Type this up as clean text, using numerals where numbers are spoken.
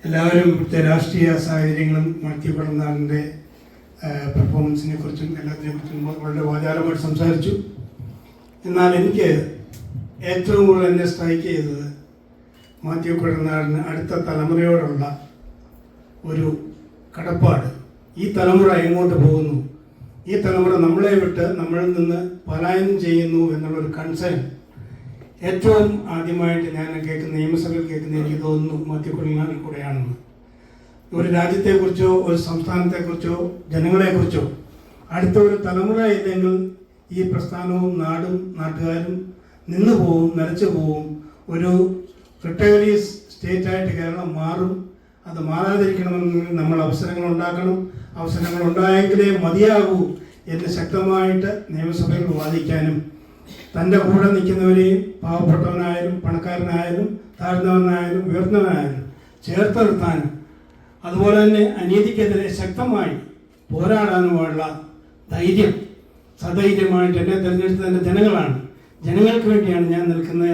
എല്ലാവരും ഇവിടുത്തെ രാഷ്ട്രീയ സാഹചര്യങ്ങളും മാത്യു കുഴൽനാടൻ്റെ പെർഫോമൻസിനെ കുറിച്ചും എല്ലാത്തിനെ കുറിച്ചും വളരെ വാചാലമായിട്ട് സംസാരിച്ചു. എന്നാൽ എനിക്ക് ഏറ്റവും കൂടുതൽ എന്നെ സ്ട്രൈക്ക് ചെയ്തത് മാത്യു കുഴൽനാടന് അടുത്ത തലമുറയോടുള്ള ഒരു കടപ്പാട്. ഈ തലമുറ എങ്ങോട്ട് പോകുന്നു, ഈ തലമുറ നമ്മളെ വിട്ട് നമ്മളിൽ നിന്ന് പലായനം ചെയ്യുന്നു എന്നുള്ളൊരു കൺസേൺ ഏറ്റവും ആദ്യമായിട്ട് ഞാൻ നിയമസഭയിൽ കേൾക്കുന്ന എനിക്ക് തോന്നുന്നു മാത്യു കുഴൽനാടിൽ കൂടെയാണെന്ന്. ഒരു രാജ്യത്തെക്കുറിച്ചോ ഒരു സംസ്ഥാനത്തെക്കുറിച്ചോ ജനങ്ങളെക്കുറിച്ചോ അടുത്ത ഒരു തലമുറ ഇല്ലെങ്കിൽ ഈ പ്രസ്ഥാനവും നാടും നാട്ടുകാരും നിന്നു പോവും, നിലച്ചു പോവും. ഒരു റിട്ടയറീസ് സ്റ്റേറ്റായിട്ട് കേരളം മാറും. അത് മാറാതിരിക്കണമെങ്കിൽ നമ്മൾ അവസരങ്ങൾ ഉണ്ടാക്കണം. അവസരങ്ങൾ ഉണ്ടായെങ്കിലേ മതിയാകൂ എന്ന് ശക്തമായിട്ട് നിയമസഭയിൽ വാദിക്കാനും തൻ്റെ കൂടെ നിൽക്കുന്നവരെയും പാവപ്പെട്ടവനായാലും പണക്കാരനായാലും താഴ്ന്നവനായാലും ഉയർന്നവനായാലും ചേർത്ത് നിർത്താനും അതുപോലെ തന്നെ അനീതിക്കെതിരെ ശക്തമായി പോരാടാനുമുള്ള ധൈര്യം, സധൈര്യമായിട്ട് എന്നെ തിരഞ്ഞെടുത്തതിൻ്റെ ജനങ്ങളാണ്. ജനങ്ങൾക്ക് വേണ്ടിയാണ് ഞാൻ നിൽക്കുന്നത്